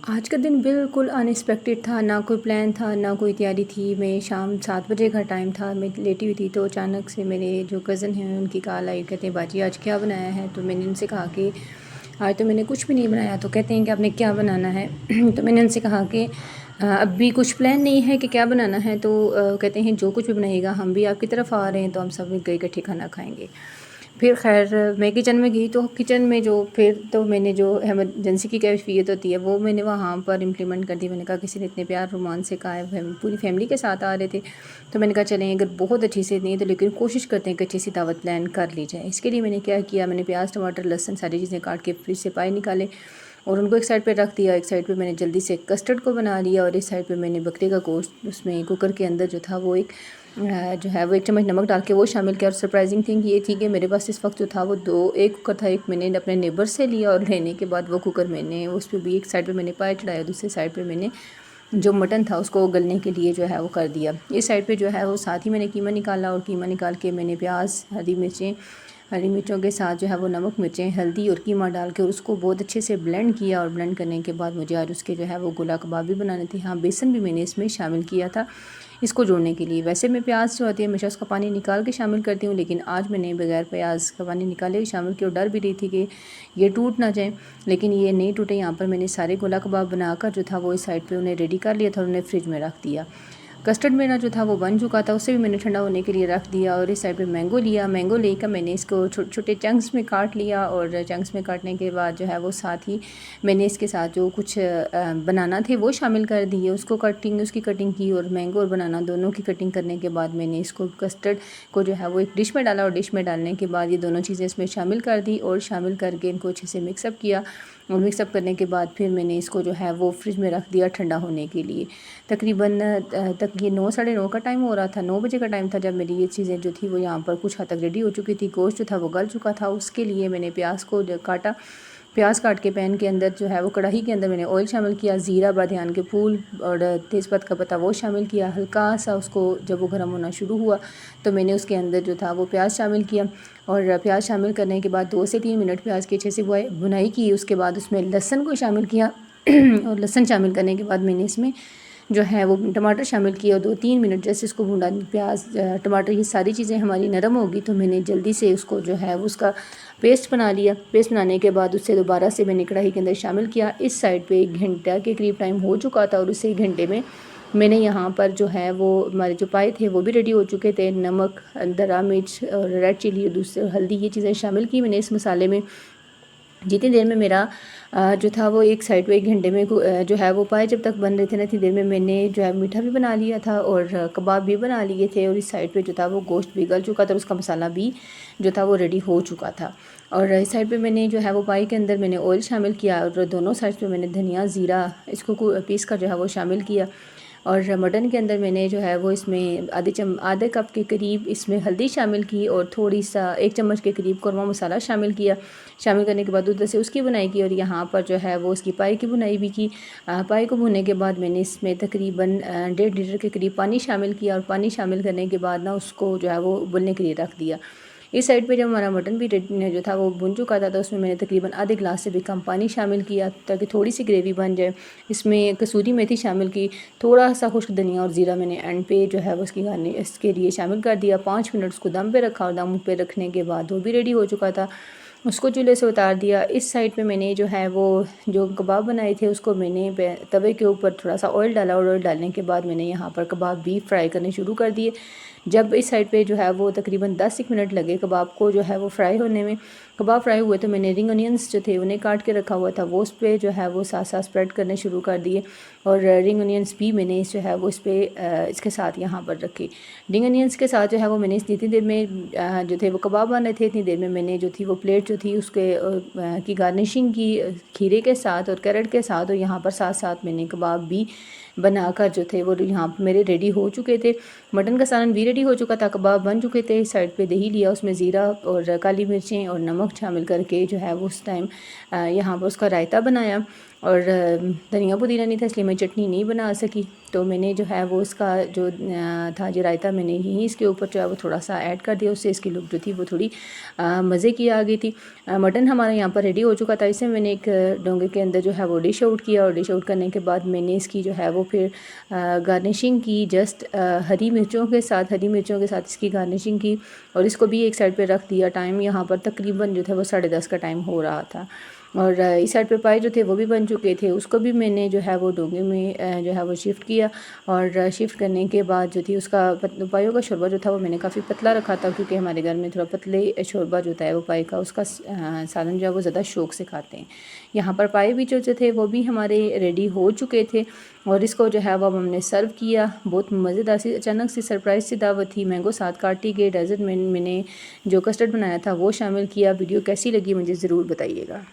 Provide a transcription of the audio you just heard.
आज का दिन बिल्कुल अनएक्सपेक्टेड था, ना कोई प्लान था, ना कोई तैयारी थी। मैं शाम 7 बजे का टाइम था, मैं लेटी हुई थी तो अचानक से मेरे जो कज़न हैं उनकी कॉल आई। कहते हैं बाजी आज क्या बनाया है? तो मैंने उनसे कहा कि आज तो मैंने कुछ भी नहीं बनाया। तो कहते हैं कि आपने क्या बनाना है? तो मैंने उनसे कहा कि अभी कुछ प्लान नहीं है कि क्या बनाना है। तो कहते हैं जो कुछ भी बनाइएगा हम भी आपकी तरफ आ रहे हैं तो हम सब मिलकर इकट्ठे खाना खाएँगे। फिर खैर मैं किचन में गई तो किचन में जो फिर तो मैंने जो इमरजेंसी की कैफियत होती है वो मैंने वहाँ पर इम्प्लीमेंट कर दी। मैंने कहा किसी ने इतने प्यार रोमांस से कहा है, पूरी फैमिली के साथ आ रहे थे तो मैंने कहा चलें अगर बहुत अच्छी से नहीं तो लेकिन कोशिश करते हैं कि अच्छी सी दावत प्लान कर ली जाए। इसके लिए मैंने क्या किया, मैंने प्याज टमाटर लहसुन सारी चीज़ें काट के फ्रिज से पाए निकाले और उनको एक साइड पे रख दिया। एक साइड पे मैंने जल्दी से कस्टर्ड को बना लिया और इस साइड पे मैंने बकरे का गोश्त उसमें कुकर के अंदर जो था वो जो है वो 1 चम्मच नमक डाल के वो शामिल किया। और सरप्राइजिंग थिंग ये थी कि मेरे पास इस वक्त जो था वो एक कुकर था, एक मैंने अपने नेबर से लिया और लेने के बाद वो कुकर मैंने उस पर भी एक साइड पे मैंने पाए चढ़ाया, दूसरी साइड पे मैंने जो मटन था उसको गलने के लिए जो है वो कर दिया। इस साइड पे जो है वो साथ ही मैंने कीमा निकाला और कीमा निकाल के मैंने प्याज हरी मिर्चों के साथ जो है वो नमक मिर्चें हल्दी और कीमा डाल के उसको बहुत अच्छे से ब्लेंड किया। और ब्लेंड करने के बाद मुझे आज उसके जो है वो गोला कबाब भी बनाने थे। हाँ, बेसन भी मैंने इसमें शामिल किया था इसको जोड़ने के लिए। वैसे मैं प्याज जो होती है हमेशा उसका पानी निकाल के शामिल करती हूँ, लेकिन आज मैंने बगैर प्याज का पानी निकाले हुए शामिल किया और डर भी रही थी कि ये टूट ना जाए, लेकिन ये नहीं टूटे। यहाँ पर मैंने सारे गोला कबाब बनाकर जो था वो इस साइड पे उन्हें रेडी कर लिया था और उन्हें फ्रिज में रख दिया। कस्टर्ड मेरा जो था वो बन चुका था, उसे भी मैंने ठंडा होने के लिए रख दिया। और इस साइड पे मैंगो लिया, मैंगो लेकर मैंने इसको छोटे छोटे चंक्स में काट लिया और चंक्स में काटने के बाद जो है वो साथ ही मैंने इसके साथ जो कुछ बनाना थे वो शामिल कर दिए, उसकी कटिंग की। और मैंगो और बनाना दोनों की कटिंग करने के बाद मैंने इसको कस्टर्ड को जो है वो एक डिश में डाला और डिश में डालने के बाद ये दोनों चीज़ें इसमें शामिल कर दी और शामिल करके इनको अच्छे से मिक्सअप किया। और मिक्सअप करने के बाद फिर मैंने इसको जो है वो फ्रिज में रख दिया ठंडा होने के लिए। तकरीबन तक ये 9 साढ़े 9 का टाइम हो रहा था, 9 बजे का टाइम था जब मेरी ये चीज़ें जो थी वो यहाँ पर कुछ हद तक रेडी हो चुकी थी। गोश्त जो था वो गल चुका था। उसके लिए मैंने प्याज काट के पैन के अंदर जो है वो कढ़ाई के अंदर मैंने ऑयल शामिल किया, ज़ीरा बादियान के फूल और तेज़पत्ता का पत्ता वो शामिल किया। हल्का सा उसको जब वो गर्म होना शुरू हुआ तो मैंने उसके अंदर जो था वो प्याज शामिल किया। और प्याज शामिल करने के बाद 2 से 3 मिनट प्याज की अच्छे से बुनाई की। उसके बाद उसमें लहसुन को शामिल किया और लहसुन शामिल करने के बाद मैंने इसमें जो है वो टमाटर शामिल किए और 2-3 मिनट जैसे इसको भूना। प्याज टमाटर ये सारी चीज़ें हमारी नरम होगी तो मैंने जल्दी से उसको जो है उसका पेस्ट बना लिया। पेस्ट बनाने के बाद उससे दोबारा से मैंने कढ़ाई के अंदर शामिल किया। इस साइड पे 1 घंटा के करीब टाइम हो चुका था और उस 1 घंटे में मैंने यहाँ पर जो है वो हमारे जो पाए थे वो भी रेडी हो चुके थे। नमक, दरा मिर्च और रेड चिली और दूसरे हल्दी ये चीज़ें शामिल की मैंने इस मसाले में। जितनी देर में मेरा जो था वो एक साइड पे 1 घंटे में जो है वो पाए जब तक बन रहे थे ना, इतनी देर में मैंने जो है मीठा भी बना लिया था और कबाब भी बना लिए थे। और इस साइड पे जो था वो गोश्त भी गल चुका था और उसका मसाला भी जो था वो रेडी हो चुका था। और इस साइड पे मैंने जो है वो पाई के अंदर मैंने ऑयल शामिल किया और दोनों साइड पे मैंने धनिया ज़ीरा इसको पीस कर जो है वो शामिल किया। और मटन के अंदर मैंने जो है वो इसमें आधे कप के करीब इसमें हल्दी शामिल की और थोड़ी सा 1 चम्मच के करीब कौरमा मसाला शामिल किया। शामिल करने के बाद उधर से उसकी बुनाई की और यहाँ पर जो है वो उसकी पाई की बुनाई भी की। पाई को भुनने के बाद मैंने इसमें तकरीबन 1.5 लीटर के करीब पानी शामिल किया और पानी शामिल करने के बाद ना उसको जो है वो उबलने के लिए रख दिया। इस साइड पे जब हमारा मटन भी जो था वो भुन चुका था तो उसमें मैंने तकरीबन आधे गिलास से भी कम पानी शामिल किया ताकि थोड़ी सी ग्रेवी बन जाए। इसमें कसूरी मेथी शामिल की, थोड़ा सा खुश्क धनिया और ज़ीरा मैंने एंड पे जो है वो इसके लिए शामिल कर दिया। 5 मिनट उसको दम पे रखा और दम पे रखने के बाद वो भी रेडी हो चुका था। उसको चूल्हे से उतार दिया। इस साइड पे मैंने जो है वो जो कबाब बनाए थे उसको मैंने तवे के ऊपर थोड़ा सा ऑयल डाला और ऑयल डालने के बाद मैंने यहाँ पर कबाब भी फ्राई करने शुरू कर दिए। जब इस साइड पे जो है वो तकरीबन 10 एक मिनट लगे कबाब को जो है वो फ्राई होने में। कबाब फ्राई हुए तो मैंने रिंग अनियंस जो थे उन्हें काट के रखा हुआ था वो उस पर जो है वो साथ साथ स्प्रेड करने शुरू कर दिए। और रिंग अनियंस भी मैंने जो है वो इसके साथ यहाँ पर रखे। रिंग अनियंस के साथ जो है वो मैंने इतनी देर में जो थे वो कबाब बन रहे थे, इतनी देर में मैंने जो थी वो प्लेट जो थी उसके की गार्निशिंग की खीरे के साथ और कैरेट के साथ। और यहाँ पर साथ साथ मैंने कबाब भी बनाकर जो थे वो यहाँ मेरे रेडी हो चुके थे। मटन का सालन भी रेडी हो चुका था, कबाब बन चुके थे। साइड पे दही लिया, उसमें ज़ीरा और काली मिर्चें और नमक शामिल करके जो है वो उस टाइम यहाँ पर उसका रायता बनाया। और धनिया पुदीना नहीं था, इसलिए मैं चटनी नहीं बना सकी। तो मैंने जो है वो इसका जो था जो रायता मैंने यहीं इसके ऊपर जो है वो थोड़ा सा ऐड कर दिया, उससे इसकी लुक जो थी वो थोड़ी मज़े की आ गई थी। मटन हमारा यहाँ पर रेडी हो चुका था। इसे मैंने एक डोंगे के अंदर जो है वो डिश आउट किया, और डिश आउट करने के बाद मैंने इसकी जो है वो फिर गार्निशिंग की, जस्ट हरी मिर्चों के साथ इसकी गार्निशिंग की, और इसको भी एक साइड पे रख दिया। टाइम यहाँ पर तकरीबन जो था वो 10:30 का टाइम हो रहा था, और इस साइड पे पाए जो थे वो भी बन चुके थे। उसको भी मैंने जो है वो डोंगे में जो है वो शिफ्ट किया, और शिफ्ट करने के बाद जो थी उसका पायों का शोरबा जो था वो मैंने काफ़ी पतला रखा था, क्योंकि हमारे घर में थोड़ा पतले शोरबा जो है वो पाए का उसका सालन जो है वो ज़्यादा शौक़ से खाते हैं। यहाँ पर पाए भी जो थे वो भी हमारे रेडी हो चुके थे, और इसको जो है वो हमने सर्व किया। बहुत मज़ेदार सी अचानक से सरप्राइज़ सी दावत थी। मैंगो साथ काटी गई, डेजर्ट में मैंने जो कस्टर्ड बनाया था वो शामिल किया। वीडियो कैसी लगी मुझे ज़रूर बताइएगा।